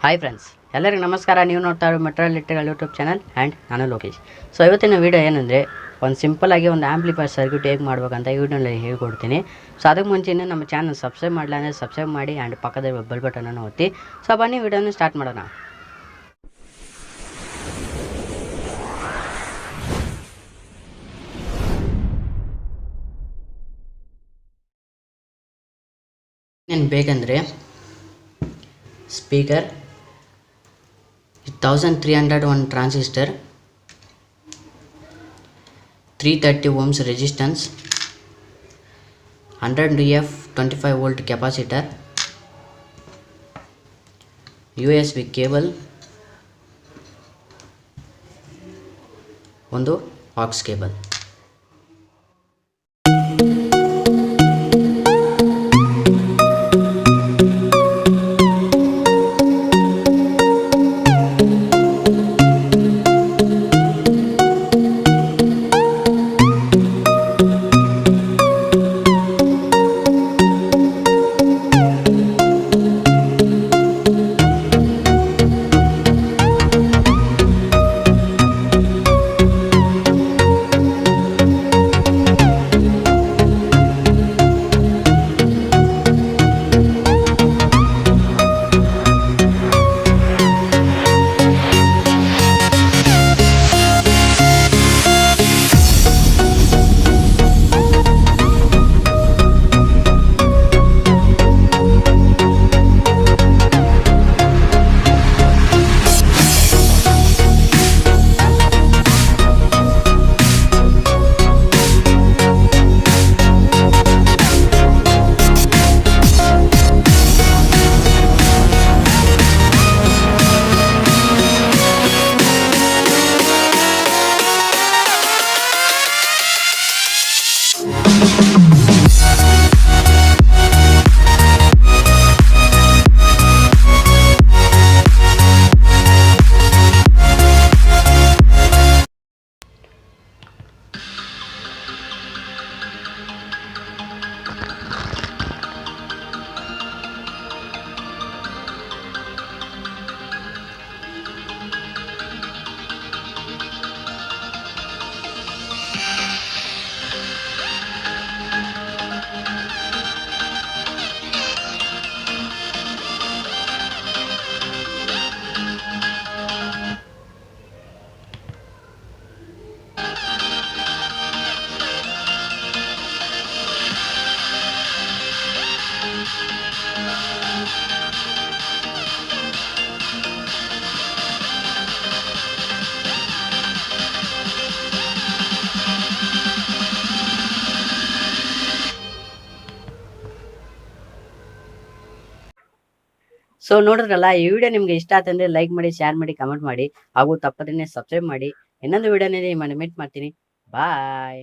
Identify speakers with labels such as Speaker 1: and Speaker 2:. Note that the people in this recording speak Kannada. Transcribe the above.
Speaker 1: ಹಾಯ್ ಫ್ರೆಂಡ್ಸ್, ಎಲ್ಲರಿಗೂ ನಮಸ್ಕಾರ. ನೀವು ನೋಡ್ತಾ ಇರೋ ಮೆಟ್ರಲ್ ಲಿಟರಲ್ ಯೂಟ್ಯೂಬ್ ಚಾನಲ್ ಆ್ಯಂಡ್ ನಾನು ಲೋಕೇಶ್. ಸೊ ಇವತ್ತಿನ ವೀಡಿಯೋ ಏನಂದರೆ, ಒಂದು ಸಿಂಪಲ್ಲಾಗಿ ಒಂದು ಆಂಪ್ಲಿಫೈರ್ ಸರ್ಕ್ಯೂಟ್ ಹೇಗೆ ಮಾಡ್ಬೇಕಂತ ಈ ವಿಡಿಯೋನಲ್ಲಿ ಹೇಳ್ಕೊಡ್ತೀನಿ. ಸೊ ಅದಕ್ಕೆ ಮುಂಚೆನೇ ನಮ್ಮ ಚಾನಲ್ ಸಬ್ಸ್ಕ್ರೈಬ್ ಮಾಡಲ್ಲ ಅಂದರೆ ಸಬ್ಸ್ಕ್ರೈಬ್ ಮಾಡಿ ಆ್ಯಂಡ್ ಪಕ್ಕದ ಬೆಲ್ ಬಟನನ್ನು ಒತ್ತಿ. ಸೊ ಬನ್ನಿ ವಿಡಿಯೋನ ಸ್ಟಾರ್ಟ್ ಮಾಡೋಣ. ಏನು ಬೇಕಂದರೆ speaker 1300 one transistor, 330 ohms resistance, 100 df 25 volt capacitor, USB cable, ಒಂದು aux cable. ಸೊ ನೋಡಿದ್ರಲ್ಲ, ಈ ವಿಡಿಯೋ ನಿಮ್ಗೆ ಇಷ್ಟ ಆತಂದ್ರೆ ಲೈಕ್ ಮಾಡಿ, ಶೇರ್ ಮಾಡಿ, ಕಮೆಂಟ್ ಮಾಡಿ, ಹಾಗೂ ತಪ್ಪದೇ ಸಬ್ಸ್ಕ್ರೈಬ್ ಮಾಡಿ. ಇನ್ನೊಂದು ವಿಡಿಯೋನಲ್ಲಿ ನಿಮ್ಮನ್ನು ಮೀಟ್ ಮಾಡ್ತೀನಿ. ಬಾಯ್.